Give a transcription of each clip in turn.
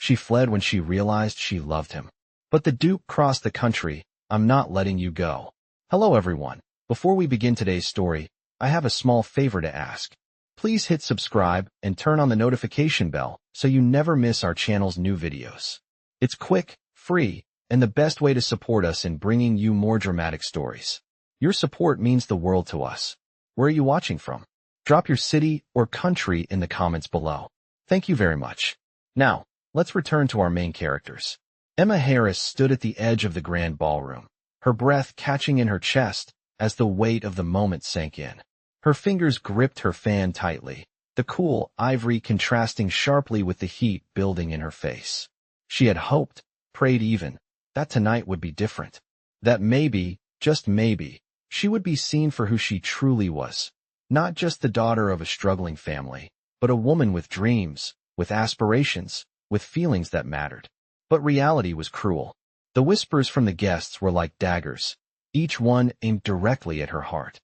She fled when she realized she loved him. But the Duke crossed the country. I'm not letting you go. Hello everyone. Before we begin today's story, I have a small favor to ask. Please hit subscribe and turn on the notification bell so you never miss our channel's new videos. It's quick, free, and the best way to support us in bringing you more dramatic stories. Your support means the world to us. Where are you watching from? Drop your city or country in the comments below. Thank you very much. Now, let's return to our main characters. Emma Harris stood at the edge of the grand ballroom, her breath catching in her chest as the weight of the moment sank in. Her fingers gripped her fan tightly, the cool ivory contrasting sharply with the heat building in her face. She had hoped, prayed even, that tonight would be different. That maybe, just maybe, she would be seen for who she truly was. Not just the daughter of a struggling family, but a woman with dreams, with aspirations, with feelings that mattered. But reality was cruel. The whispers from the guests were like daggers, each one aimed directly at her heart.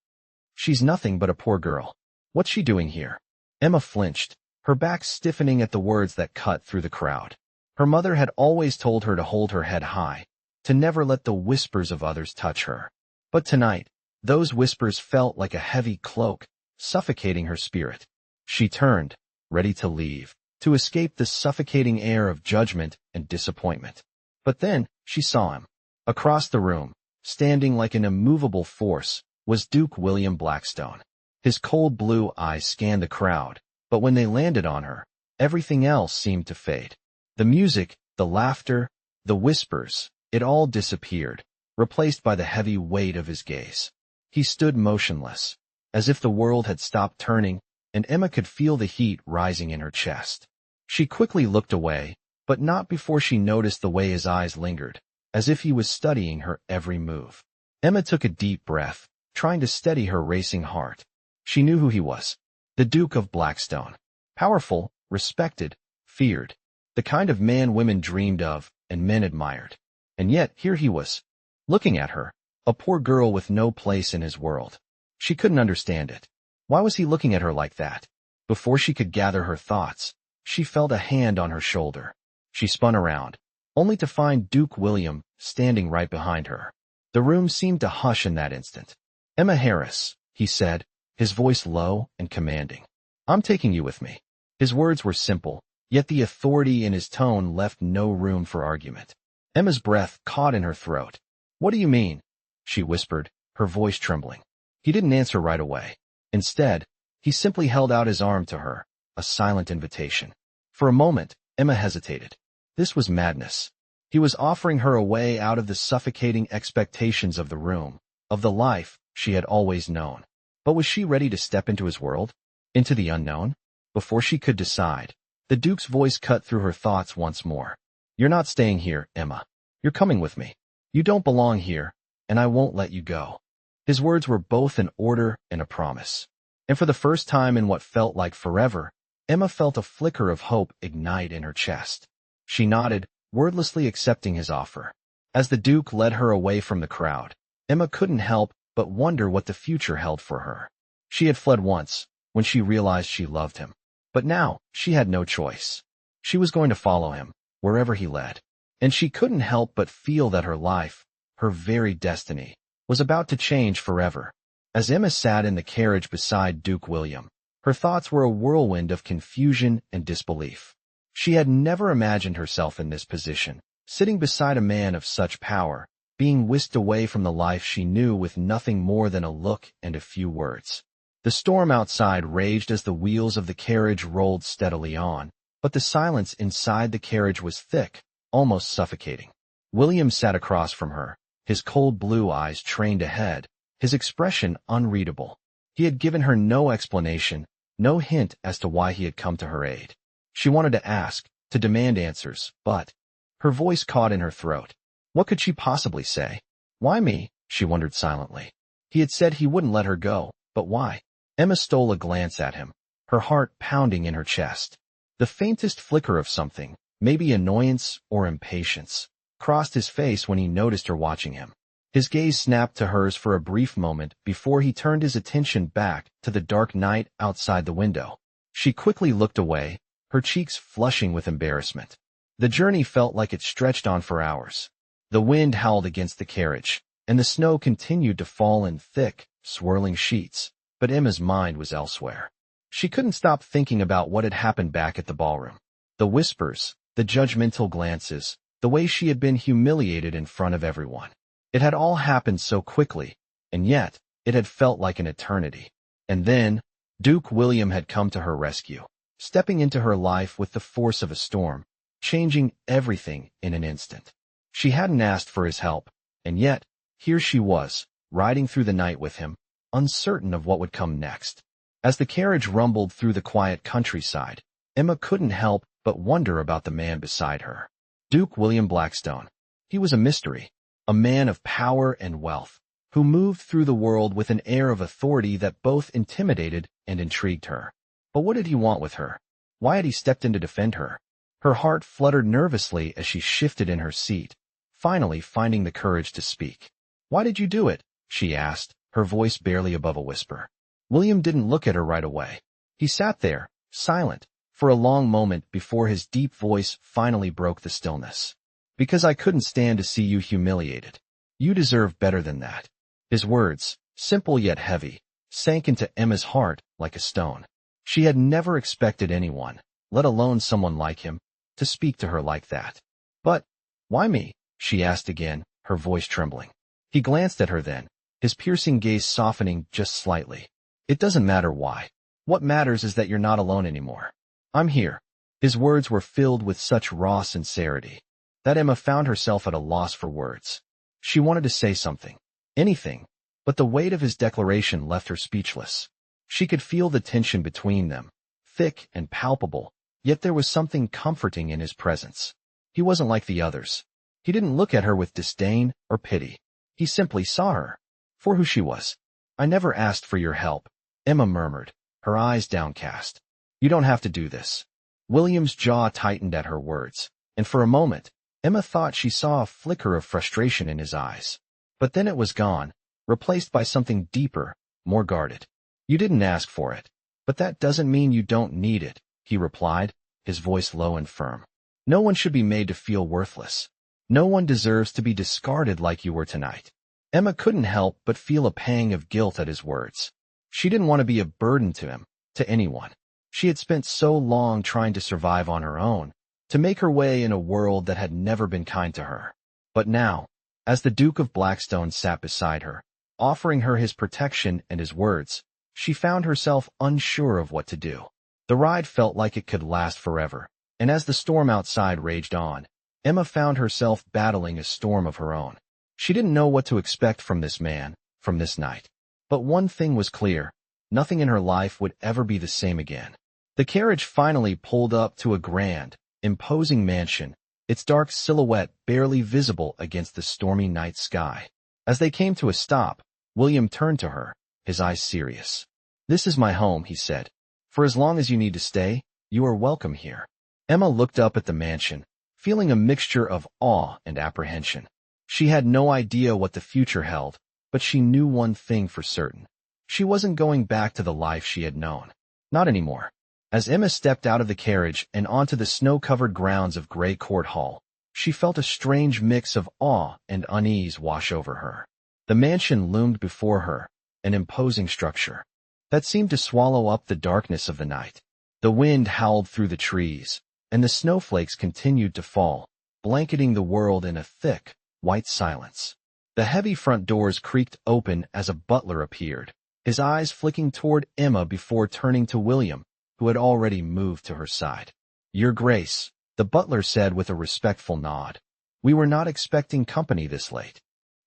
She's nothing but a poor girl. What's she doing here? Emma flinched, her back stiffening at the words that cut through the crowd. Her mother had always told her to hold her head high, to never let the whispers of others touch her. But tonight, those whispers felt like a heavy cloak, suffocating her spirit. She turned, ready to leave, to escape the suffocating air of judgment and disappointment. But then, she saw him. Across the room, standing like an immovable force, was Duke William Blackstone. His cold blue eyes scanned the crowd, but when they landed on her, everything else seemed to fade. The music, the laughter, the whispers, it all disappeared, replaced by the heavy weight of his gaze. He stood motionless, as if the world had stopped turning, and Emma could feel the heat rising in her chest. She quickly looked away, but not before she noticed the way his eyes lingered, as if he was studying her every move. Emma took a deep breath, trying to steady her racing heart. She knew who he was. The Duke of Blackstone. Powerful, respected, feared. The kind of man women dreamed of and men admired. And yet, here he was, looking at her, a poor girl with no place in his world. She couldn't understand it. Why was he looking at her like that? Before she could gather her thoughts, she felt a hand on her shoulder. She spun around, only to find Duke William standing right behind her. The room seemed to hush in that instant. Emma Harris, he said, his voice low and commanding. I'm taking you with me. His words were simple, yet the authority in his tone left no room for argument. Emma's breath caught in her throat. What do you mean? She whispered, her voice trembling. He didn't answer right away. Instead, he simply held out his arm to her, a silent invitation. For a moment, Emma hesitated. This was madness. He was offering her a way out of the suffocating expectations of the room, of the life she had always known. But was she ready to step into his world? Into the unknown? Before she could decide, the Duke's voice cut through her thoughts once more. You're not staying here, Emma. You're coming with me. You don't belong here, and I won't let you go. His words were both an order and a promise. And for the first time in what felt like forever, Emma felt a flicker of hope ignite in her chest. She nodded, wordlessly accepting his offer. As the Duke led her away from the crowd, Emma couldn't help but wonder what the future held for her. She had fled once, when she realized she loved him. But now, she had no choice. She was going to follow him, wherever he led. And she couldn't help but feel that her life, her very destiny, was about to change forever. As Emma sat in the carriage beside Duke William, her thoughts were a whirlwind of confusion and disbelief. She had never imagined herself in this position, sitting beside a man of such power, being whisked away from the life she knew with nothing more than a look and a few words. The storm outside raged as the wheels of the carriage rolled steadily on, but the silence inside the carriage was thick, almost suffocating. William sat across from her, his cold blue eyes trained ahead, his expression unreadable. He had given her no explanation, no hint as to why he had come to her aid. She wanted to ask, to demand answers, but her voice caught in her throat. What could she possibly say? Why me? She wondered silently. He had said he wouldn't let her go, but why? Emma stole a glance at him, her heart pounding in her chest. The faintest flicker of something, maybe annoyance or impatience, crossed his face when he noticed her watching him. His gaze snapped to hers for a brief moment before he turned his attention back to the dark night outside the window. She quickly looked away, her cheeks flushing with embarrassment. The journey felt like it stretched on for hours. The wind howled against the carriage, and the snow continued to fall in thick, swirling sheets, but Emma's mind was elsewhere. She couldn't stop thinking about what had happened back at the ballroom. The whispers, the judgmental glances, the way she had been humiliated in front of everyone. It had all happened so quickly, and yet, it had felt like an eternity. And then, Duke William had come to her rescue, stepping into her life with the force of a storm, changing everything in an instant. She hadn't asked for his help, and yet, here she was, riding through the night with him, uncertain of what would come next. As the carriage rumbled through the quiet countryside, Emma couldn't help but wonder about the man beside her. Duke William Blackstone. He was a mystery, a man of power and wealth, who moved through the world with an air of authority that both intimidated and intrigued her. But what did he want with her? Why had he stepped in to defend her? Her heart fluttered nervously as she shifted in her seat, finally finding the courage to speak. "Why did you do it?" she asked, her voice barely above a whisper. William didn't look at her right away. He sat there, silent, for a long moment before his deep voice finally broke the stillness. "Because I couldn't stand to see you humiliated. You deserve better than that." His words, simple yet heavy, sank into Emma's heart like a stone. She had never expected anyone, let alone someone like him, to speak to her like that. "But, why me?" she asked again, her voice trembling. He glanced at her then, his piercing gaze softening just slightly. "It doesn't matter why. What matters is that you're not alone anymore. I'm here." His words were filled with such raw sincerity that Emma found herself at a loss for words. She wanted to say something, anything, but the weight of his declaration left her speechless. She could feel the tension between them, thick and palpable, yet there was something comforting in his presence. He wasn't like the others. He didn't look at her with disdain or pity. He simply saw her for who she was. "I never asked for your help," Emma murmured, her eyes downcast. "You don't have to do this." William's jaw tightened at her words, and for a moment, Emma thought she saw a flicker of frustration in his eyes. But then it was gone, replaced by something deeper, more guarded. "You didn't ask for it, but that doesn't mean you don't need it," he replied, his voice low and firm. "No one should be made to feel worthless. No one deserves to be discarded like you were tonight." Emma couldn't help but feel a pang of guilt at his words. She didn't want to be a burden to him, to anyone. She had spent so long trying to survive on her own, to make her way in a world that had never been kind to her. But now, as the Duke of Blackstone sat beside her, offering her his protection and his words, she found herself unsure of what to do. The ride felt like it could last forever, and as the storm outside raged on, Emma found herself battling a storm of her own. She didn't know what to expect from this man, from this night. But one thing was clear: nothing in her life would ever be the same again. The carriage finally pulled up to a grand, imposing mansion, its dark silhouette barely visible against the stormy night sky. As they came to a stop, William turned to her, his eyes serious. "This is my home," he said. "For as long as you need to stay, you are welcome here." Emma looked up at the mansion, feeling a mixture of awe and apprehension. She had no idea what the future held, but she knew one thing for certain. She wasn't going back to the life she had known. Not anymore. As Emma stepped out of the carriage and onto the snow-covered grounds of Grey Court Hall, she felt a strange mix of awe and unease wash over her. The mansion loomed before her, an imposing structure that seemed to swallow up the darkness of the night. The wind howled through the trees, and the snowflakes continued to fall, blanketing the world in a thick, white silence. The heavy front doors creaked open as a butler appeared, his eyes flicking toward Emma before turning to William, who had already moved to her side. "Your Grace," the butler said with a respectful nod. "We were not expecting company this late."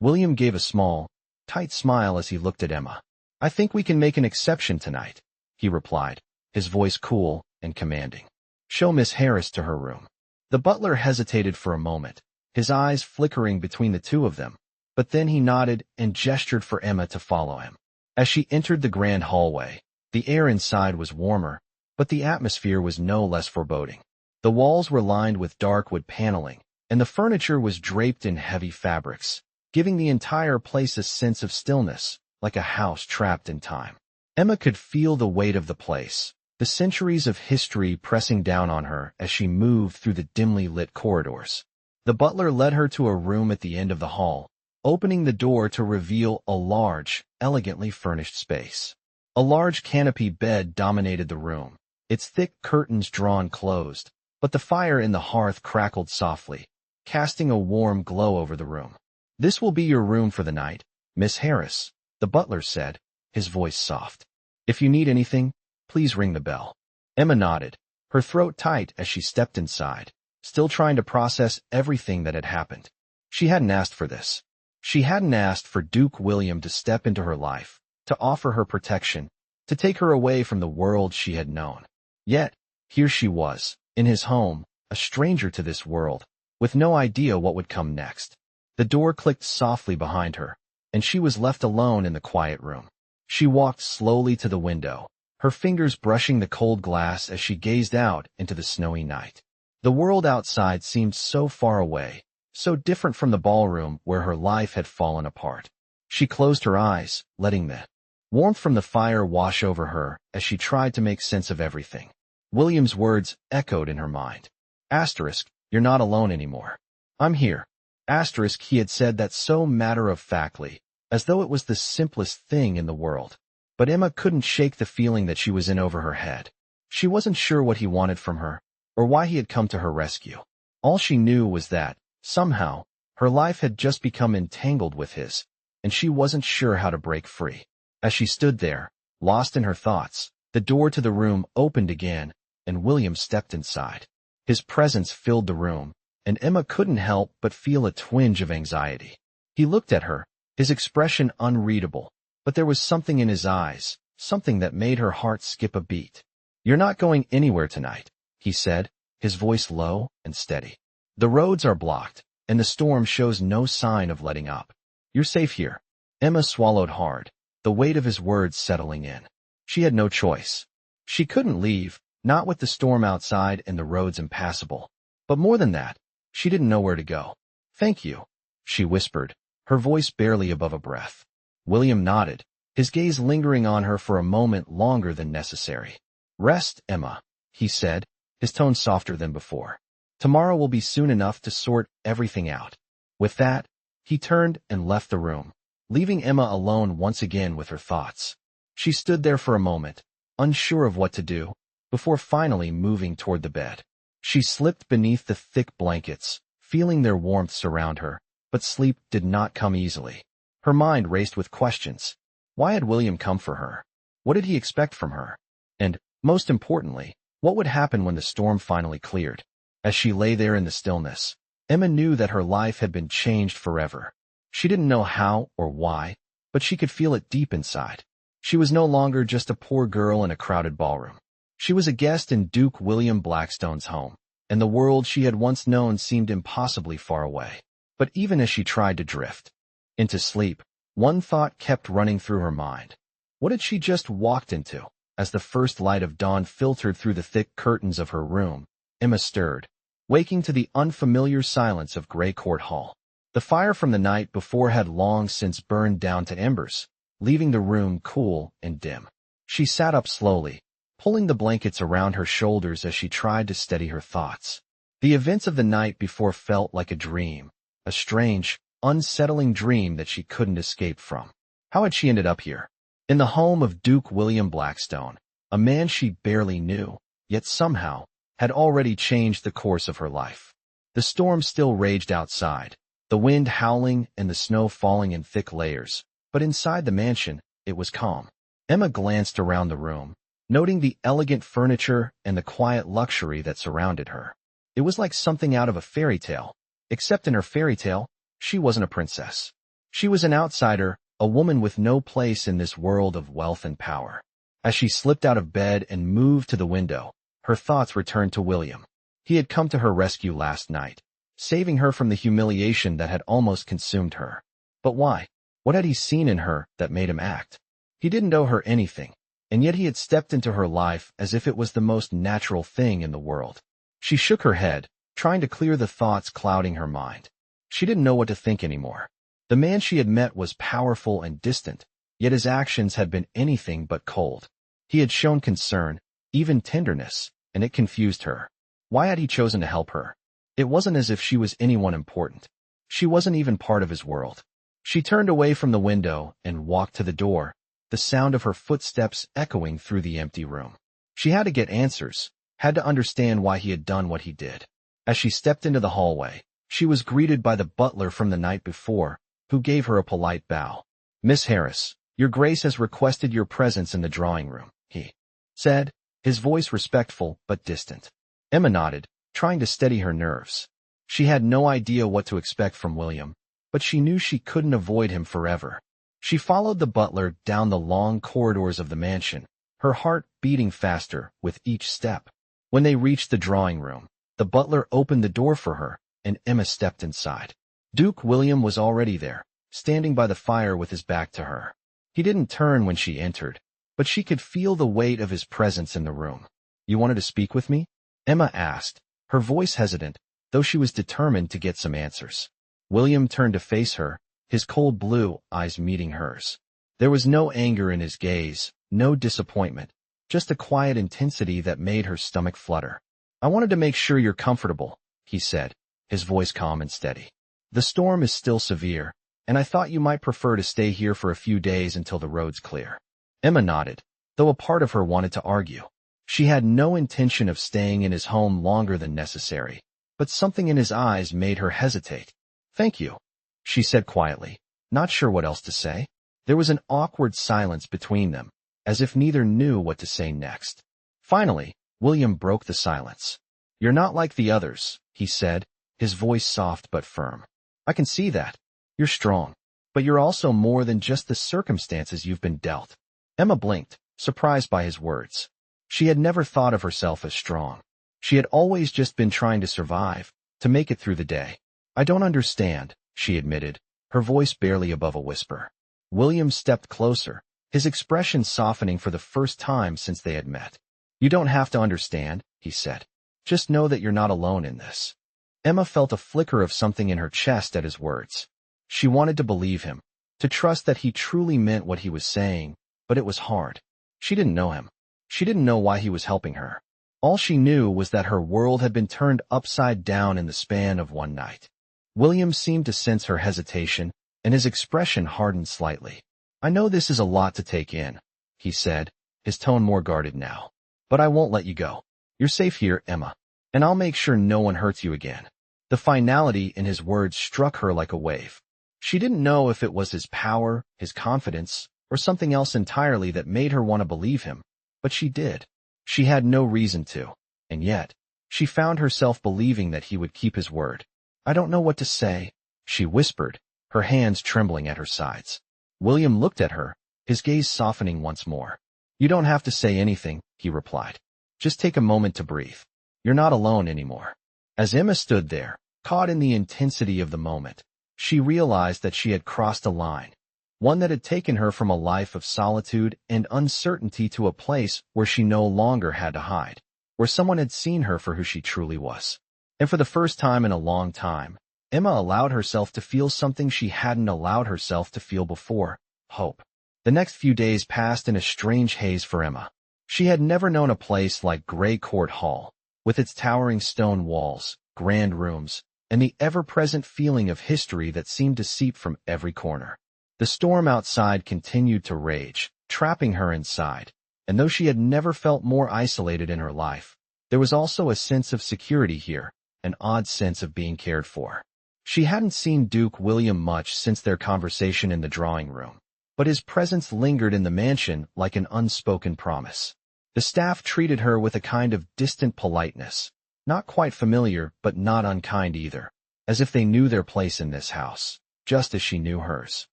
William gave a small, tight smile as he looked at Emma. "I think we can make an exception tonight," he replied, his voice cool and commanding. "Show Miss Harris to her room." The butler hesitated for a moment, his eyes flickering between the two of them, but then he nodded and gestured for Emma to follow him. As she entered the grand hallway, the air inside was warmer, but the atmosphere was no less foreboding. The walls were lined with dark wood paneling, and the furniture was draped in heavy fabrics, giving the entire place a sense of stillness, like a house trapped in time. Emma could feel the weight of the place, the centuries of history pressing down on her as she moved through the dimly lit corridors. The butler led her to a room at the end of the hall, opening the door to reveal a large, elegantly furnished space. A large canopy bed dominated the room, its thick curtains drawn closed, but the fire in the hearth crackled softly, casting a warm glow over the room. "This will be your room for the night, Miss Harris," the butler said, his voice soft. "If you need anything, please ring the bell." Emma nodded, her throat tight as she stepped inside, still trying to process everything that had happened. She hadn't asked for this. She hadn't asked for Duke William to step into her life, to offer her protection, to take her away from the world she had known. Yet, here she was, in his home, a stranger to this world, with no idea what would come next. The door clicked softly behind her, and she was left alone in the quiet room. She walked slowly to the window, her fingers brushing the cold glass as she gazed out into the snowy night. The world outside seemed so far away, so different from the ballroom where her life had fallen apart. She closed her eyes, letting the warmth from the fire wash over her as she tried to make sense of everything. William's words echoed in her mind. Asterisk, "You're not alone anymore. I'm here." Asterisk, he had said that so matter-of-factly, as though it was the simplest thing in the world. But Emma couldn't shake the feeling that she was in over her head. She wasn't sure what he wanted from her, or why he had come to her rescue. All she knew was that, somehow, her life had just become entangled with his, and she wasn't sure how to break free. As she stood there, lost in her thoughts, the door to the room opened again, and William stepped inside. His presence filled the room, and Emma couldn't help but feel a twinge of anxiety. He looked at her, his expression unreadable, but there was something in his eyes, something that made her heart skip a beat. "You're not going anywhere tonight," he said, his voice low and steady. "The roads are blocked, and the storm shows no sign of letting up. You're safe here." Emma swallowed hard, the weight of his words settling in. She had no choice. She couldn't leave, not with the storm outside and the roads impassable. But more than that, she didn't know where to go. "Thank you," she whispered, her voice barely above a breath. William nodded, his gaze lingering on her for a moment longer than necessary. "Rest, Emma," he said, his tone softer than before. "Tomorrow will be soon enough to sort everything out." With that, he turned and left the room, leaving Emma alone once again with her thoughts. She stood there for a moment, unsure of what to do, before finally moving toward the bed. She slipped beneath the thick blankets, feeling their warmth surround her, but sleep did not come easily. Her mind raced with questions. Why had William come for her? What did he expect from her? And, most importantly, what would happen when the storm finally cleared? As she lay there in the stillness, Emma knew that her life had been changed forever. She didn't know how or why, but she could feel it deep inside. She was no longer just a poor girl in a crowded ballroom. She was a guest in Duke William Blackstone's home, and the world she had once known seemed impossibly far away. But even as she tried to drift into sleep, one thought kept running through her mind. What had she just walked into? As the first light of dawn filtered through the thick curtains of her room, Emma stirred, waking to the unfamiliar silence of Grey Court Hall. The fire from the night before had long since burned down to embers, leaving the room cool and dim. She sat up slowly, pulling the blankets around her shoulders as she tried to steady her thoughts. The events of the night before felt like a dream, a strange, unsettling dream that she couldn't escape from. How had she ended up here? In the home of Duke William Blackstone, a man she barely knew, yet somehow had already changed the course of her life. The storm still raged outside, the wind howling and the snow falling in thick layers, but inside the mansion, it was calm. Emma glanced around the room, noting the elegant furniture and the quiet luxury that surrounded her. It was like something out of a fairy tale, except in her fairy tale, she wasn't a princess. She was an outsider, a woman with no place in this world of wealth and power. As she slipped out of bed and moved to the window, her thoughts returned to William. He had come to her rescue last night, saving her from the humiliation that had almost consumed her. But why? What had he seen in her that made him act? He didn't owe her anything, and yet he had stepped into her life as if it was the most natural thing in the world. She shook her head, trying to clear the thoughts clouding her mind. She didn't know what to think anymore. The man she had met was powerful and distant, yet his actions had been anything but cold. He had shown concern, even tenderness, and it confused her. Why had he chosen to help her? It wasn't as if she was anyone important. She wasn't even part of his world. She turned away from the window and walked to the door, the sound of her footsteps echoing through the empty room. She had to get answers, had to understand why he had done what he did. As she stepped into the hallway, she was greeted by the butler from the night before, who gave her a polite bow. "Miss Harris, your Grace has requested your presence in the drawing room," he said, his voice respectful but distant. Emma nodded, trying to steady her nerves. She had no idea what to expect from William, but she knew she couldn't avoid him forever. She followed the butler down the long corridors of the mansion, her heart beating faster with each step. When they reached the drawing room, the butler opened the door for her, and Emma stepped inside. Duke William was already there, standing by the fire with his back to her. He didn't turn when she entered, but she could feel the weight of his presence in the room. "You wanted to speak with me?" Emma asked, her voice hesitant, though she was determined to get some answers. William turned to face her, his cold blue eyes meeting hers. There was no anger in his gaze, no disappointment, just a quiet intensity that made her stomach flutter. "I wanted to make sure you're comfortable," he said, his voice calm and steady. "The storm is still severe, and I thought you might prefer to stay here for a few days until the road's clear." Emma nodded, though a part of her wanted to argue. She had no intention of staying in his home longer than necessary, but something in his eyes made her hesitate. "Thank you," she said quietly, not sure what else to say. There was an awkward silence between them, as if neither knew what to say next. Finally, William broke the silence. "You're not like the others," he said, his voice soft but firm. "I can see that. You're strong, but you're also more than just the circumstances you've been dealt." Emma blinked, surprised by his words. She had never thought of herself as strong. She had always just been trying to survive, to make it through the day. "I don't understand," she admitted, her voice barely above a whisper. William stepped closer, his expression softening for the first time since they had met. "You don't have to understand," he said. "Just know that you're not alone in this." Emma felt a flicker of something in her chest at his words. She wanted to believe him, to trust that he truly meant what he was saying, but it was hard. She didn't know him. She didn't know why he was helping her. All she knew was that her world had been turned upside down in the span of one night. William seemed to sense her hesitation, and his expression hardened slightly. "I know this is a lot to take in," he said, his tone more guarded now. "But I won't let you go. You're safe here, Emma, and I'll make sure no one hurts you again." The finality in his words struck her like a wave. She didn't know if it was his power, his confidence, or something else entirely that made her want to believe him, but she did. She had no reason to, and yet, she found herself believing that he would keep his word. "I don't know what to say," she whispered, her hands trembling at her sides. William looked at her, his gaze softening once more. "You don't have to say anything," he replied. "Just take a moment to breathe. You're not alone anymore." As Emma stood there, caught in the intensity of the moment, she realized that she had crossed a line, one that had taken her from a life of solitude and uncertainty to a place where she no longer had to hide, where someone had seen her for who she truly was. And for the first time in a long time, Emma allowed herself to feel something she hadn't allowed herself to feel before: hope. The next few days passed in a strange haze for Emma. She had never known a place like Grey Court Hall, with its towering stone walls, grand rooms, and the ever-present feeling of history that seemed to seep from every corner. The storm outside continued to rage, trapping her inside, and though she had never felt more isolated in her life, there was also a sense of security here, an odd sense of being cared for. She hadn't seen Duke William much since their conversation in the drawing room, but his presence lingered in the mansion like an unspoken promise. The staff treated her with a kind of distant politeness, not quite familiar but not unkind either, as if they knew their place in this house, just as she knew hers.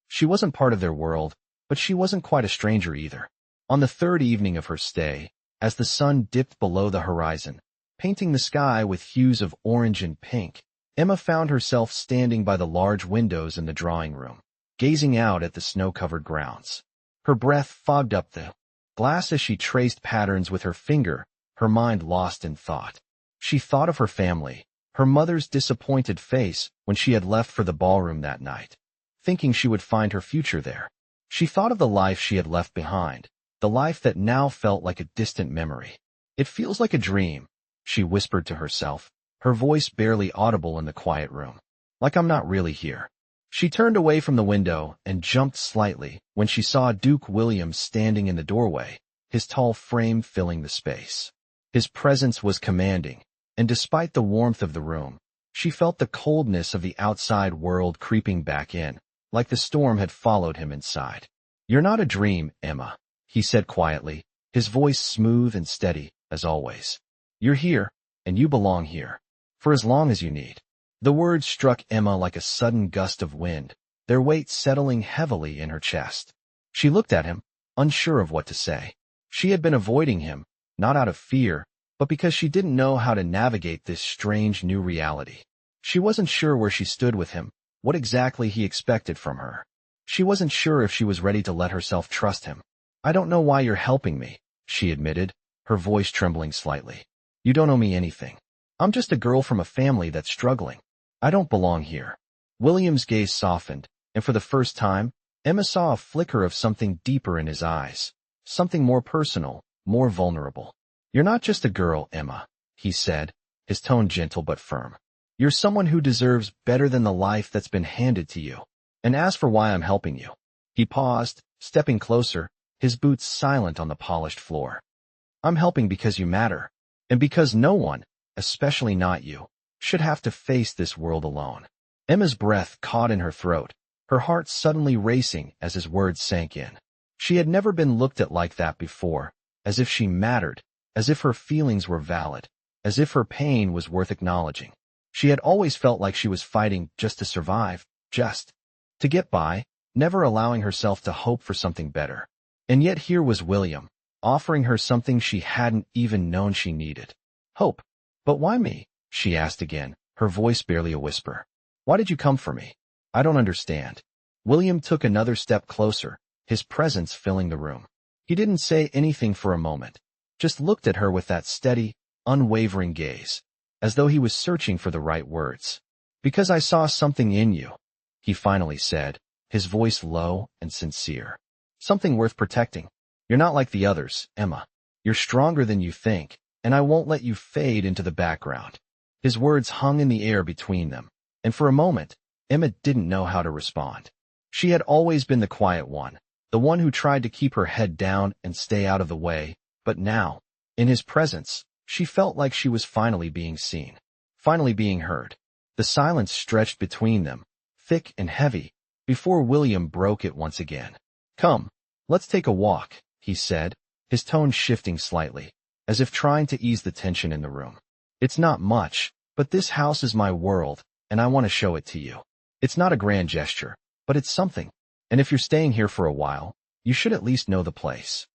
She wasn't part of their world, but she wasn't quite a stranger either. On the third evening of her stay, as the sun dipped below the horizon, painting the sky with hues of orange and pink, Emma found herself standing by the large windows in the drawing room, gazing out at the snow-covered grounds. Her breath fogged up the glass as she traced patterns with her finger, her mind lost in thought. She thought of her family, her mother's disappointed face when she had left for the ballroom that night, thinking she would find her future there. She thought of the life she had left behind, the life that now felt like a distant memory. It feels like a dream, she whispered to herself, her voice barely audible in the quiet room. Like I'm not really here. She turned away from the window and jumped slightly when she saw Duke William standing in the doorway, his tall frame filling the space. His presence was commanding, and despite the warmth of the room, she felt the coldness of the outside world creeping back in, like the storm had followed him inside. You're not a dream, Emma, he said quietly, his voice smooth and steady, as always. You're here, and you belong here. For as long as you need. The words struck Emma like a sudden gust of wind, their weight settling heavily in her chest. She looked at him, unsure of what to say. She had been avoiding him, not out of fear, but because she didn't know how to navigate this strange new reality. She wasn't sure where she stood with him, what exactly he expected from her. She wasn't sure if she was ready to let herself trust him. I don't know why you're helping me, she admitted, her voice trembling slightly. You don't owe me anything. I'm just a girl from a family that's struggling. I don't belong here. William's gaze softened, and for the first time, Emma saw a flicker of something deeper in his eyes, something more personal, more vulnerable. You're not just a girl, Emma, he said, his tone gentle but firm. You're someone who deserves better than the life that's been handed to you. And as for why I'm helping you, he paused, stepping closer, his boots silent on the polished floor. I'm helping because you matter, and because no one, especially not you, should have to face this world alone. Emma's breath caught in her throat, her heart suddenly racing as his words sank in. She had never been looked at like that before, as if she mattered, as if her feelings were valid, as if her pain was worth acknowledging. She had always felt like she was fighting just to survive, just to get by, never allowing herself to hope for something better. And yet here was William, offering her something she hadn't even known she needed. Hope. But why me? She asked again, her voice barely a whisper. Why did you come for me? I don't understand. William took another step closer, his presence filling the room. He didn't say anything for a moment, just looked at her with that steady, unwavering gaze, as though he was searching for the right words. Because I saw something in you, he finally said, his voice low and sincere. Something worth protecting. You're not like the others, Emma. You're stronger than you think, and I won't let you fade into the background. His words hung in the air between them, and for a moment, Emma didn't know how to respond. She had always been the quiet one, the one who tried to keep her head down and stay out of the way, but now, in his presence, she felt like she was finally being seen, finally being heard. The silence stretched between them, thick and heavy, before William broke it once again. Come, let's take a walk, he said, his tone shifting slightly, as if trying to ease the tension in the room. It's not much, but this house is my world, and I want to show it to you. It's not a grand gesture, but it's something. And if you're staying here for a while, you should at least know the place.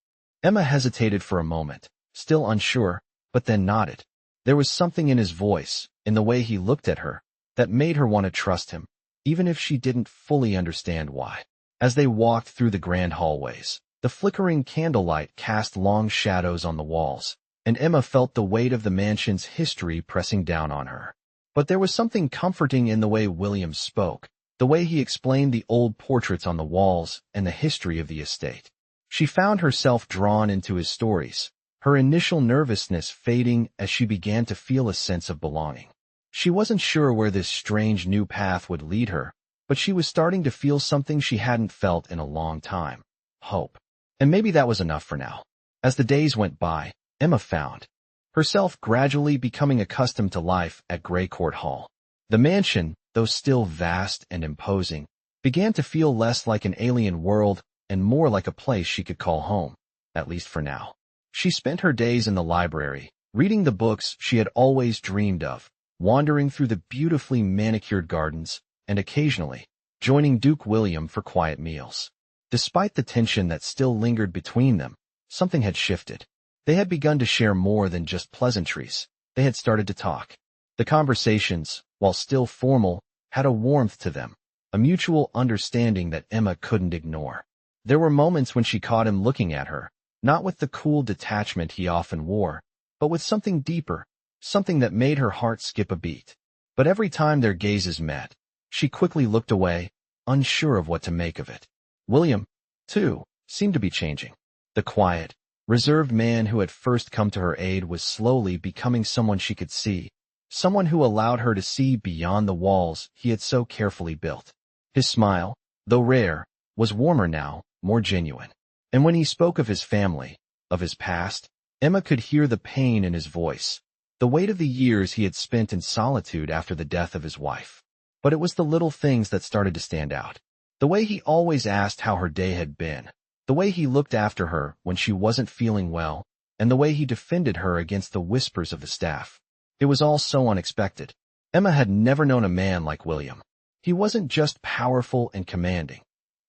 Emma hesitated for a moment, still unsure, but then nodded. There was something in his voice, in the way he looked at her, that made her want to trust him, even if she didn't fully understand why. As they walked through the grand hallways, the flickering candlelight cast long shadows on the walls, and Emma felt the weight of the mansion's history pressing down on her. But there was something comforting in the way William spoke, the way he explained the old portraits on the walls and the history of the estate. She found herself drawn into his stories, her initial nervousness fading as she began to feel a sense of belonging. She wasn't sure where this strange new path would lead her, but she was starting to feel something she hadn't felt in a long time. Hope. And maybe that was enough for now. As the days went by, Emma found herself gradually becoming accustomed to life at Grey Court Hall. The mansion, though still vast and imposing, began to feel less like an alien world and more like a place she could call home, at least for now. She spent her days in the library, reading the books she had always dreamed of, wandering through the beautifully manicured gardens, and occasionally joining Duke William for quiet meals. Despite the tension that still lingered between them, something had shifted. They had begun to share more than just pleasantries. They had started to talk. The conversations, while still formal, had a warmth to them, a mutual understanding that Emma couldn't ignore. There were moments when she caught him looking at her, not with the cool detachment he often wore, but with something deeper, something that made her heart skip a beat. But every time their gazes met, she quickly looked away, unsure of what to make of it. William, too, seemed to be changing. The quiet, reserved man who had first come to her aid was slowly becoming someone she could see, someone who allowed her to see beyond the walls he had so carefully built. His smile, though rare, was warmer now, more genuine. And when he spoke of his family, of his past, Emma could hear the pain in his voice, the weight of the years he had spent in solitude after the death of his wife. But it was the little things that started to stand out. The way he always asked how her day had been, the way he looked after her when she wasn't feeling well, and the way he defended her against the whispers of the staff. It was all so unexpected. Emma had never known a man like William. He wasn't just powerful and commanding.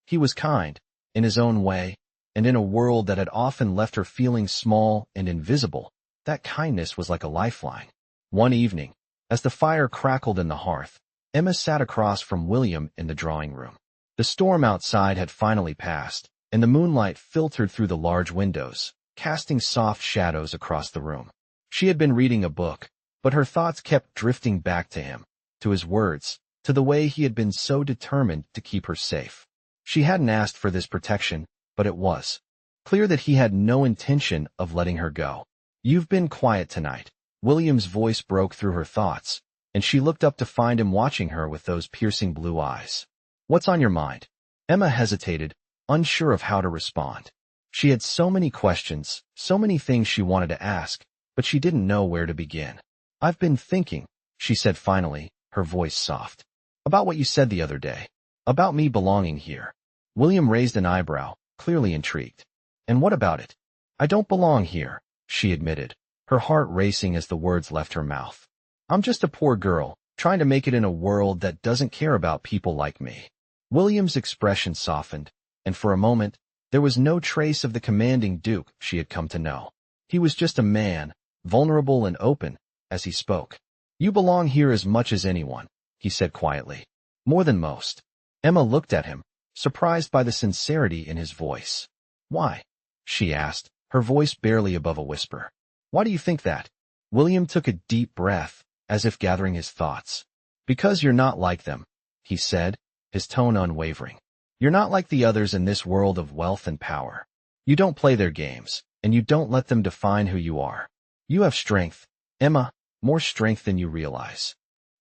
He was kind, in his own way, and in a world that had often left her feeling small and invisible, that kindness was like a lifeline. One evening, as the fire crackled in the hearth, Emma sat across from William in the drawing room. The storm outside had finally passed, and the moonlight filtered through the large windows, casting soft shadows across the room. She had been reading a book, but her thoughts kept drifting back to him, to his words, to the way he had been so determined to keep her safe. She hadn't asked for this protection, but it was clear that he had no intention of letting her go. "You've been quiet tonight." William's voice broke through her thoughts, and she looked up to find him watching her with those piercing blue eyes. "What's on your mind?" Emma hesitated, unsure of how to respond. She had so many questions, so many things she wanted to ask, but she didn't know where to begin. "I've been thinking," she said finally, her voice soft, "about what you said the other day, about me belonging here." William raised an eyebrow, clearly intrigued. "And what about it?" "I don't belong here," she admitted, her heart racing as the words left her mouth. "I'm just a poor girl, trying to make it in a world that doesn't care about people like me." William's expression softened, and for a moment, there was no trace of the commanding Duke she had come to know. He was just a man, vulnerable and open, as he spoke. "You belong here as much as anyone," he said quietly. "More than most." Emma looked at him, surprised by the sincerity in his voice. "Why?" she asked, her voice barely above a whisper. "Why do you think that?" William took a deep breath, as if gathering his thoughts. "Because you're not like them," he said, his tone unwavering. "You're not like the others in this world of wealth and power. You don't play their games, and you don't let them define who you are. You have strength, Emma, more strength than you realize."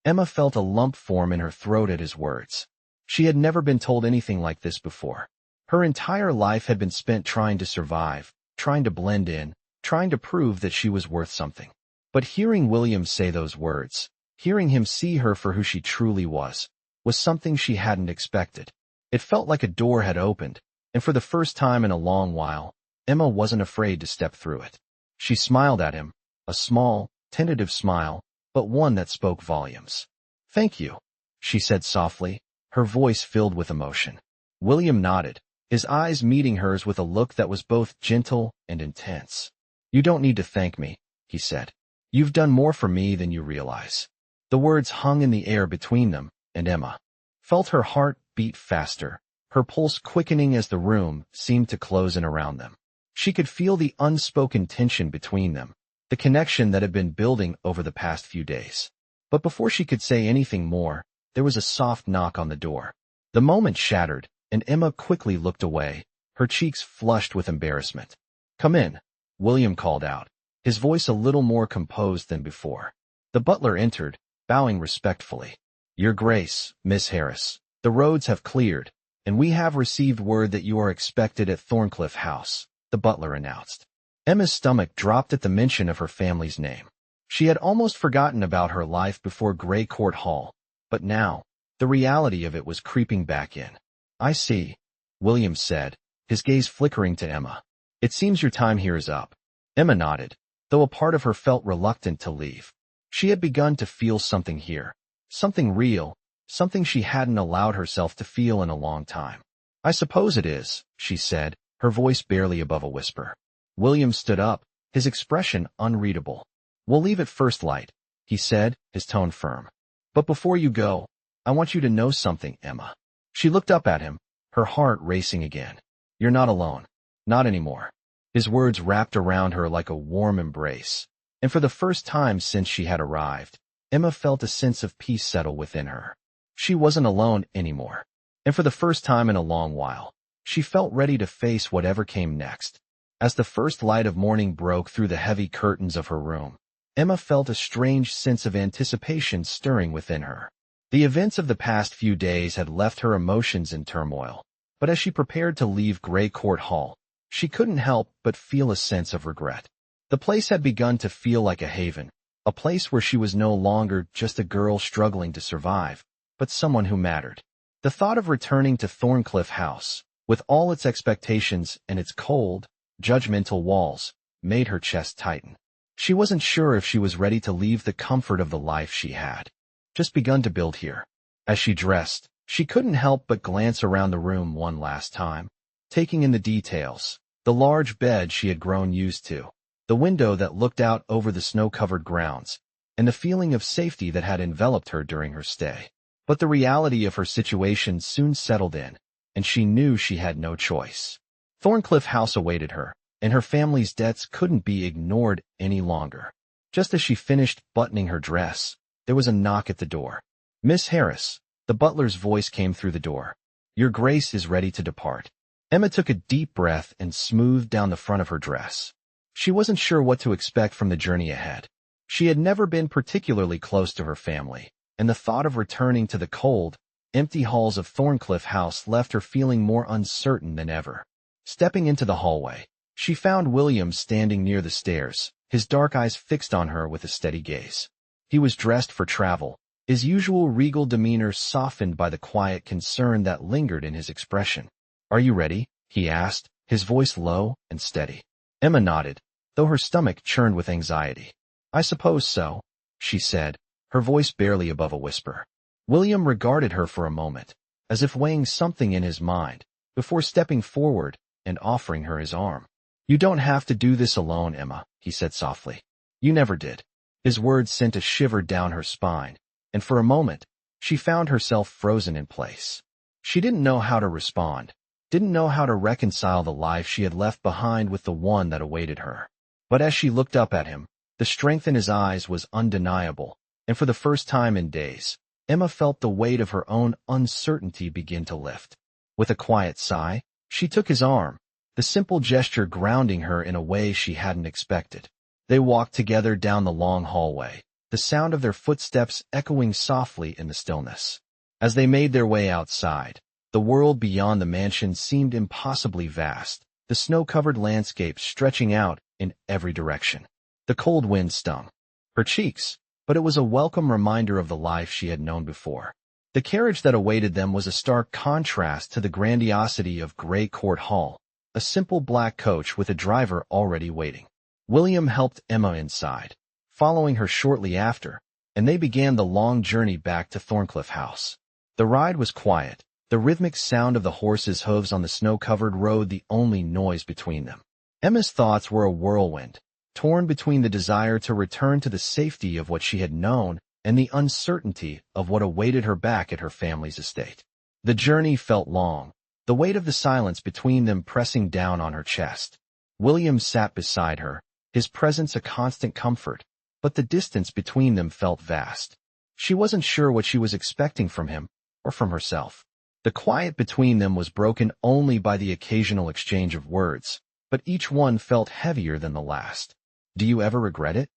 Emma felt a lump form in her throat at his words. She had never been told anything like this before. Her entire life had been spent trying to survive, trying to blend in, trying to prove that she was worth something. But hearing William say those words, hearing him see her for who she truly was something she hadn't expected. It felt like a door had opened, and for the first time in a long while, Emma wasn't afraid to step through it. She smiled at him, a small, tentative smile, but one that spoke volumes. "Thank you," she said softly, her voice filled with emotion. William nodded, his eyes meeting hers with a look that was both gentle and intense. "You don't need to thank me," he said. "You've done more for me than you realize." The words hung in the air between them, and Emma felt her heart beat faster, her pulse quickening as the room seemed to close in around them. She could feel the unspoken tension between them, the connection that had been building over the past few days. But before she could say anything more, there was a soft knock on the door. The moment shattered, and Emma quickly looked away, her cheeks flushed with embarrassment. "Come in," William called out, his voice a little more composed than before. The butler entered, bowing respectfully. "Your Grace, Miss Harris, the roads have cleared, and we have received word that you are expected at Thorncliffe House," the butler announced. Emma's stomach dropped at the mention of her family's name. She had almost forgotten about her life before Grey Court Hall, but now, the reality of it was creeping back in. "I see," William said, his gaze flickering to Emma. "It seems your time here is up." Emma nodded, though a part of her felt reluctant to leave. She had begun to feel something here, something real, something she hadn't allowed herself to feel in a long time. "I suppose it is," she said, her voice barely above a whisper. William stood up, his expression unreadable. "We'll leave at first light," he said, his tone firm. "But before you go, I want you to know something, Emma." She looked up at him, her heart racing again. "You're not alone. Not anymore." His words wrapped around her like a warm embrace, and for the first time since she had arrived, Emma felt a sense of peace settle within her. She wasn't alone anymore, and for the first time in a long while, she felt ready to face whatever came next. As the first light of morning broke through the heavy curtains of her room, Emma felt a strange sense of anticipation stirring within her. The events of the past few days had left her emotions in turmoil, but as she prepared to leave Grey Court Hall, she couldn't help but feel a sense of regret. The place had begun to feel like a haven, a place where she was no longer just a girl struggling to survive, but someone who mattered. The thought of returning to Thorncliffe House, with all its expectations and its cold, judgmental walls, made her chest tighten. She wasn't sure if she was ready to leave the comfort of the life she had just begun to build here. As she dressed, she couldn't help but glance around the room one last time, taking in the details, the large bed she had grown used to, the window that looked out over the snow-covered grounds, and the feeling of safety that had enveloped her during her stay. But the reality of her situation soon settled in, and she knew she had no choice. Thorncliffe House awaited her, and her family's debts couldn't be ignored any longer. Just as she finished buttoning her dress, there was a knock at the door. "Miss Harris," the butler's voice came through the door. "Your Grace is ready to depart." Emma took a deep breath and smoothed down the front of her dress. She wasn't sure what to expect from the journey ahead. She had never been particularly close to her family, and the thought of returning to the cold, empty halls of Thorncliffe House left her feeling more uncertain than ever. Stepping into the hallway, she found William standing near the stairs, his dark eyes fixed on her with a steady gaze. He was dressed for travel, his usual regal demeanor softened by the quiet concern that lingered in his expression. "Are you ready?" he asked, his voice low and steady. Emma nodded, though her stomach churned with anxiety. "I suppose so," she said, her voice barely above a whisper. William regarded her for a moment, as if weighing something in his mind, before stepping forward and offering her his arm. "You don't have to do this alone, Emma," he said softly. "You never did." His words sent a shiver down her spine, and for a moment, she found herself frozen in place. She didn't know how to respond, didn't know how to reconcile the life she had left behind with the one that awaited her. But as she looked up at him, the strength in his eyes was undeniable, and for the first time in days, Emma felt the weight of her own uncertainty begin to lift. With a quiet sigh, she took his arm, the simple gesture grounding her in a way she hadn't expected. They walked together down the long hallway, the sound of their footsteps echoing softly in the stillness. As they made their way outside, the world beyond the mansion seemed impossibly vast, the snow-covered landscape stretching out in every direction. The cold wind stung her cheeks, but it was a welcome reminder of the life she had known before. The carriage that awaited them was a stark contrast to the grandiosity of Grey Court Hall, a simple black coach with a driver already waiting. William helped Emma inside, following her shortly after, and they began the long journey back to Thorncliffe House. The ride was quiet, the rhythmic sound of the horses' hooves on the snow-covered road the only noise between them. Emma's thoughts were a whirlwind, torn between the desire to return to the safety of what she had known and the uncertainty of what awaited her back at her family's estate. The journey felt long, the weight of the silence between them pressing down on her chest. William sat beside her, his presence a constant comfort, but the distance between them felt vast. She wasn't sure what she was expecting from him, or from herself. The quiet between them was broken only by the occasional exchange of words, but each one felt heavier than the last. "Do you ever regret it?"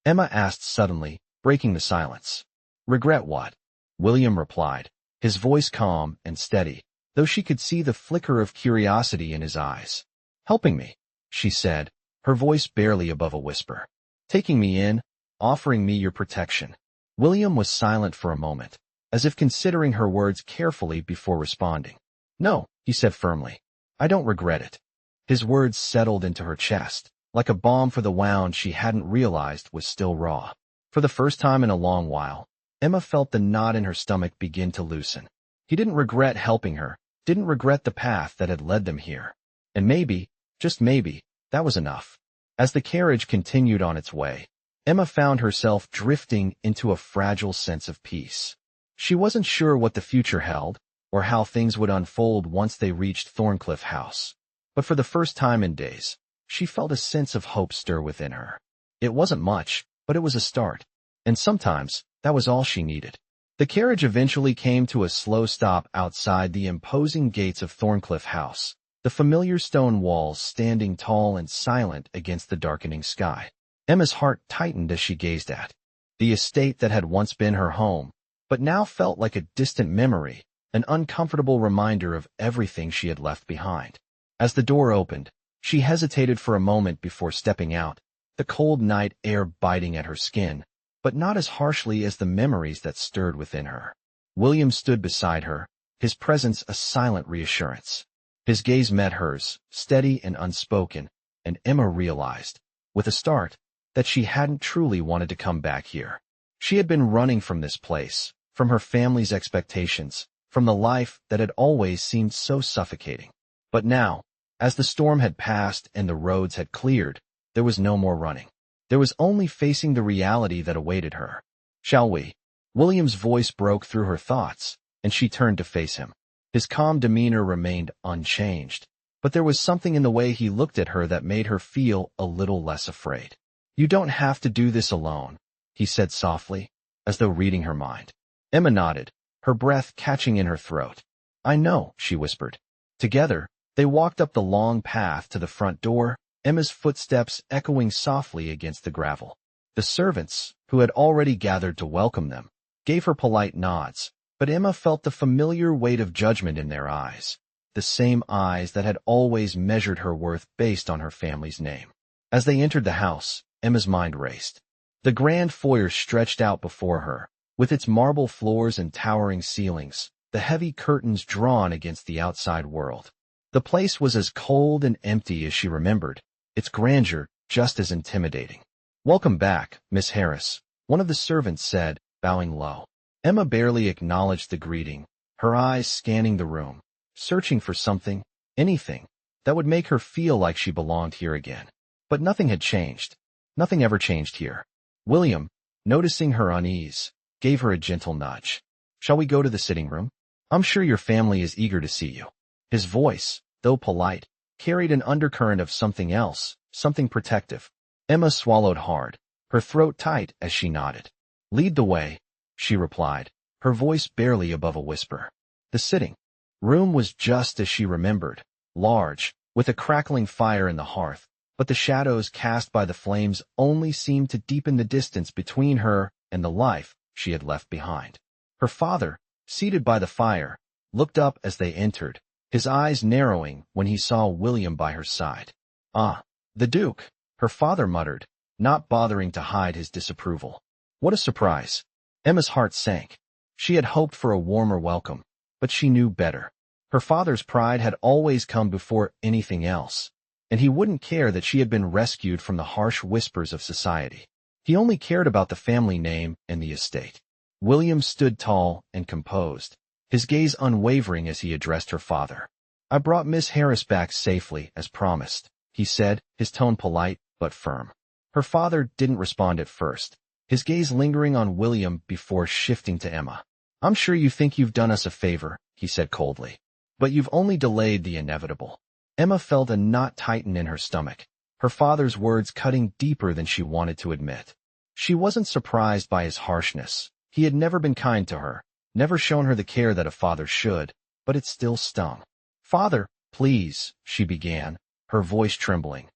Emma asked suddenly, breaking the silence. "Regret what?" William replied, his voice calm and steady, though she could see the flicker of curiosity in his eyes. "Helping me," she said, her voice barely above a whisper. "Taking me in, offering me your protection." William was silent for a moment, as if considering her words carefully before responding. "No," he said firmly. "I don't regret it." His words settled into her chest, like a balm for the wound she hadn't realized was still raw. For the first time in a long while, Emma felt the knot in her stomach begin to loosen. He didn't regret helping her, didn't regret the path that had led them here. And maybe, just maybe, that was enough. As the carriage continued on its way, Emma found herself drifting into a fragile sense of peace. She wasn't sure what the future held, or how things would unfold once they reached Thorncliffe House. But for the first time in days, she felt a sense of hope stir within her. It wasn't much, but it was a start. And sometimes, that was all she needed. The carriage eventually came to a slow stop outside the imposing gates of Thorncliffe House, the familiar stone walls standing tall and silent against the darkening sky. Emma's heart tightened as she gazed at the estate that had once been her home, but now felt like a distant memory, an uncomfortable reminder of everything she had left behind. As the door opened, she hesitated for a moment before stepping out, the cold night air biting at her skin, but not as harshly as the memories that stirred within her. William stood beside her, his presence a silent reassurance. His gaze met hers, steady and unspoken, and Emma realized, with a start, that she hadn't truly wanted to come back here. She had been running from this place, from her family's expectations, from the life that had always seemed so suffocating. But now, as the storm had passed and the roads had cleared, there was no more running. There was only facing the reality that awaited her. "Shall we?" William's voice broke through her thoughts, and she turned to face him. His calm demeanor remained unchanged, but there was something in the way he looked at her that made her feel a little less afraid. "You don't have to do this alone," he said softly, as though reading her mind. Emma nodded, her breath catching in her throat. "I know," she whispered. Together, they walked up the long path to the front door, Emma's footsteps echoing softly against the gravel. The servants, who had already gathered to welcome them, gave her polite nods, but Emma felt the familiar weight of judgment in their eyes, the same eyes that had always measured her worth based on her family's name. As they entered the house, Emma's mind raced. The grand foyer stretched out before her, with its marble floors and towering ceilings, the heavy curtains drawn against the outside world. The place was as cold and empty as she remembered, its grandeur just as intimidating. "Welcome back, Miss Harris," one of the servants said, bowing low. Emma barely acknowledged the greeting, her eyes scanning the room, searching for something, anything, that would make her feel like she belonged here again. But nothing had changed. Nothing ever changed here. William, noticing her unease, gave her a gentle nudge. "Shall we go to the sitting room? I'm sure your family is eager to see you." His voice, though polite, carried an undercurrent of something else, something protective. Emma swallowed hard, her throat tight as she nodded. "Lead the way," she replied, her voice barely above a whisper. The sitting room was just as she remembered, large, with a crackling fire in the hearth, but the shadows cast by the flames only seemed to deepen the distance between her and the life she had left behind. Her father, seated by the fire, looked up as they entered, his eyes narrowing when he saw William by her side. "Ah, the Duke," her father muttered, not bothering to hide his disapproval. What a surprise. Emma's heart sank. She had hoped for a warmer welcome, but she knew better. Her father's pride had always come before anything else, and he wouldn't care that she had been rescued from the harsh whispers of society. He only cared about the family name and the estate. William stood tall and composed, his gaze unwavering as he addressed her father. "I brought Miss Harris back safely, as promised," he said, his tone polite but firm. Her father didn't respond at first, his gaze lingering on William before shifting to Emma. "I'm sure you think you've done us a favor," he said coldly, "but you've only delayed the inevitable." Emma felt a knot tighten in her stomach, her father's words cutting deeper than she wanted to admit. She wasn't surprised by his harshness. He had never been kind to her, never shown her the care that a father should, but it still stung. "Father, please," she began, her voice trembling.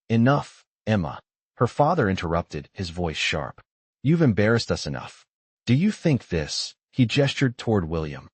Enough, Emma." Her father interrupted, his voice sharp. "You've embarrassed us enough. Do you think this," he gestured toward William,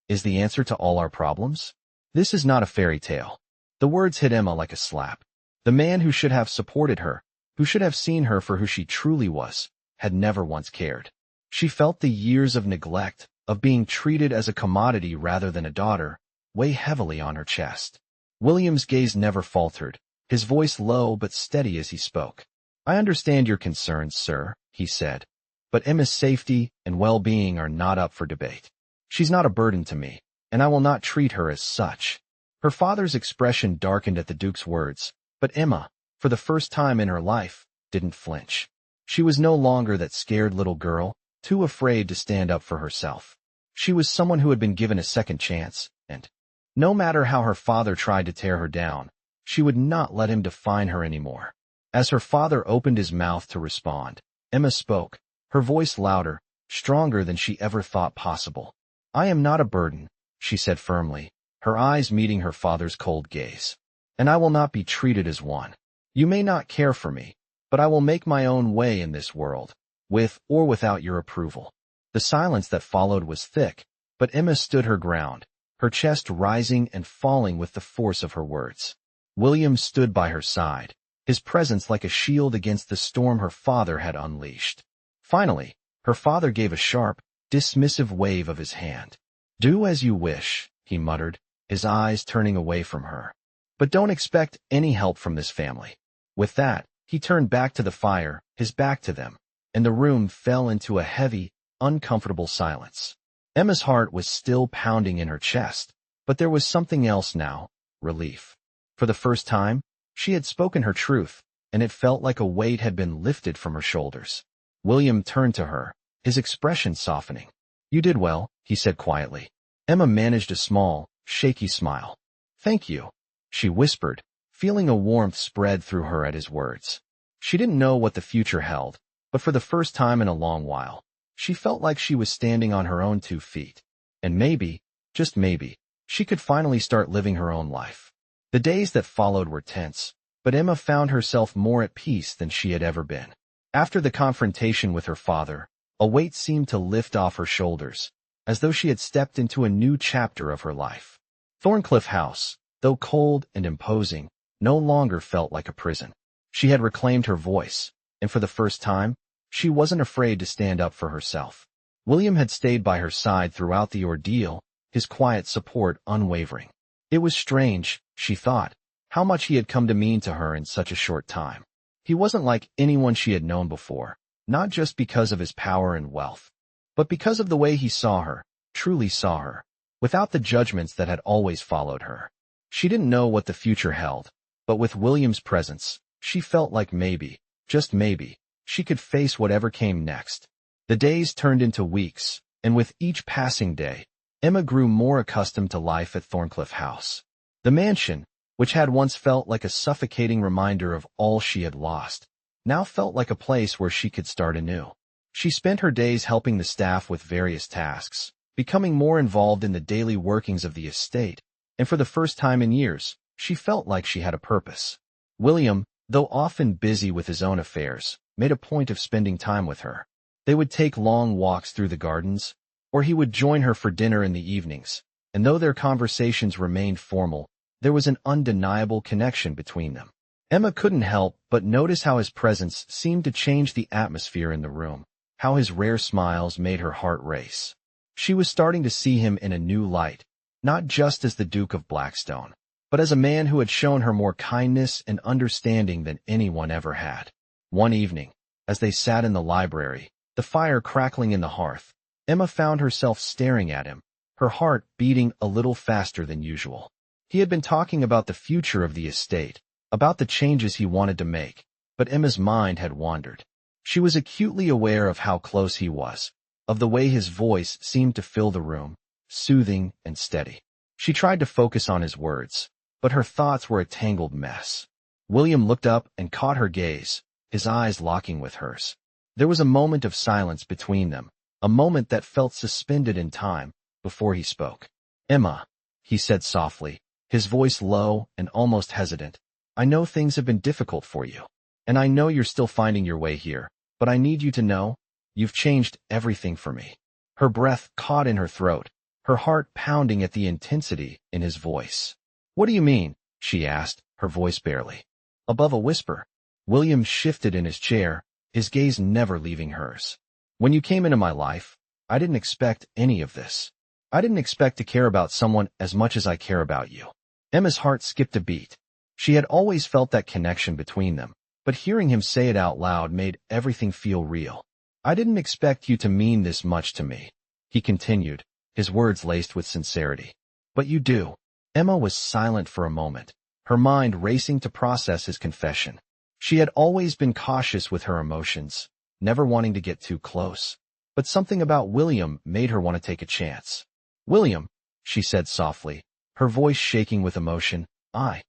"is the answer to all our problems? This is not a fairy tale." The words hit Emma like a slap. The man who should have supported her, who should have seen her for who she truly was, had never once cared. She felt the years of neglect, of being treated as a commodity rather than a daughter, weigh heavily on her chest. William's gaze never faltered, his voice low but steady as he spoke. "I understand your concerns, sir," he said, "but Emma's safety and well-being are not up for debate. She's not a burden to me, and I will not treat her as such." Her father's expression darkened at the Duke's words, but Emma, for the first time in her life, didn't flinch. She was no longer that scared little girl, too afraid to stand up for herself. She was someone who had been given a second chance, and no matter how her father tried to tear her down, she would not let him define her anymore. As her father opened his mouth to respond, Emma spoke, her voice louder, stronger than she ever thought possible. "I am not a burden," she said firmly, her eyes meeting her father's cold gaze. "And I will not be treated as one. You may not care for me, but I will make my own way in this world, with or without your approval." The silence that followed was thick, but Emma stood her ground, her chest rising and falling with the force of her words. William stood by her side, his presence like a shield against the storm her father had unleashed. Finally, her father gave a sharp, dismissive wave of his hand. "Do as you wish," he muttered, his eyes turning away from her. "But don't expect any help from this family." With that, he turned back to the fire, his back to them, and the room fell into a heavy, uncomfortable silence. Emma's heart was still pounding in her chest, but there was something else now: relief. For the first time, she had spoken her truth, and it felt like a weight had been lifted from her shoulders. William turned to her, his expression softening. "You did well," he said quietly. Emma managed a small, shaky smile. "Thank you," she whispered, feeling a warmth spread through her at his words. She didn't know what the future held, but for the first time in a long while, she felt like she was standing on her own 2 feet. And maybe, just maybe, she could finally start living her own life. The days that followed were tense, but Emma found herself more at peace than she had ever been. After the confrontation with her father, a weight seemed to lift off her shoulders, as though she had stepped into a new chapter of her life. Thorncliffe House, though cold and imposing, no longer felt like a prison. She had reclaimed her voice, and for the first time, she wasn't afraid to stand up for herself. William had stayed by her side throughout the ordeal, his quiet support unwavering. It was strange, she thought, how much he had come to mean to her in such a short time. He wasn't like anyone she had known before, not just because of his power and wealth, but because of the way he saw her, truly saw her, without the judgments that had always followed her. She didn't know what the future held, but with William's presence, she felt like maybe, just maybe, she could face whatever came next. The days turned into weeks, and with each passing day, Emma grew more accustomed to life at Thorncliffe House. The mansion, which had once felt like a suffocating reminder of all she had lost, now felt like a place where she could start anew. She spent her days helping the staff with various tasks, becoming more involved in the daily workings of the estate, and for the first time in years, she felt like she had a purpose. William, though often busy with his own affairs, made a point of spending time with her. They would take long walks through the gardens, or he would join her for dinner in the evenings, and though their conversations remained formal, there was an undeniable connection between them. Emma couldn't help but notice how his presence seemed to change the atmosphere in the room, how his rare smiles made her heart race. She was starting to see him in a new light, not just as the Duke of Blackstone, but as a man who had shown her more kindness and understanding than anyone ever had. One evening, as they sat in the library, the fire crackling in the hearth, Emma found herself staring at him, her heart beating a little faster than usual. He had been talking about the future of the estate, about the changes he wanted to make, but Emma's mind had wandered. She was acutely aware of how close he was, of the way his voice seemed to fill the room, soothing and steady. She tried to focus on his words, but her thoughts were a tangled mess. William looked up and caught her gaze, his eyes locking with hers. There was a moment of silence between them, a moment that felt suspended in time, before he spoke. "Emma," he said softly, his voice low and almost hesitant, "I know things have been difficult for you, and I know you're still finding your way here, but I need you to know, you've changed everything for me." Her breath caught in her throat, her heart pounding at the intensity in his voice. "What do you mean?" she asked, her voice barely above a whisper. William shifted in his chair, his gaze never leaving hers. "When you came into my life, I didn't expect any of this. I didn't expect to care about someone as much as I care about you." Emma's heart skipped a beat. She had always felt that connection between them, but hearing him say it out loud made everything feel real. "I didn't expect you to mean this much to me," he continued, his words laced with sincerity. "But you do." Emma was silent for a moment, her mind racing to process his confession. She had always been cautious with her emotions, never wanting to get too close. But something about William made her want to take a chance. "William," she said softly, her voice shaking with emotion, I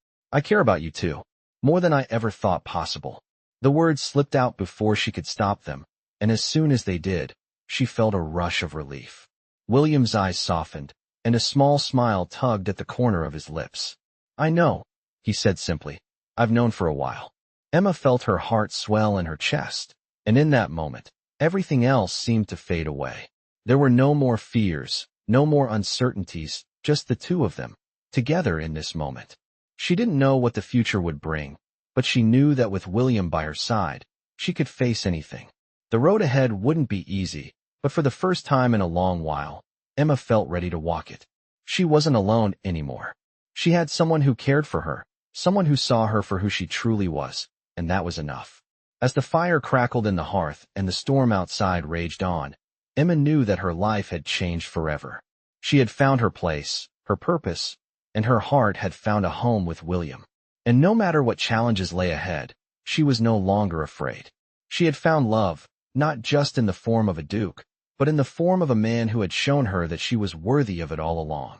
care about you too, more than I ever thought possible." The words slipped out before she could stop them, and as soon as they did, she felt a rush of relief. William's eyes softened, and a small smile tugged at the corner of his lips. "I know," he said simply. "I've known for a while." Emma felt her heart swell in her chest, and in that moment, everything else seemed to fade away. There were no more fears, no more uncertainties, just the two of them, together in this moment. She didn't know what the future would bring, but she knew that with William by her side, she could face anything. The road ahead wouldn't be easy, but for the first time in a long while, Emma felt ready to walk it. She wasn't alone anymore. She had someone who cared for her, someone who saw her for who she truly was, and that was enough. As the fire crackled in the hearth and the storm outside raged on, Emma knew that her life had changed forever. She had found her place, her purpose, and her heart had found a home with William. And no matter what challenges lay ahead, she was no longer afraid. She had found love, not just in the form of a duke, but in the form of a man who had shown her that she was worthy of it all along.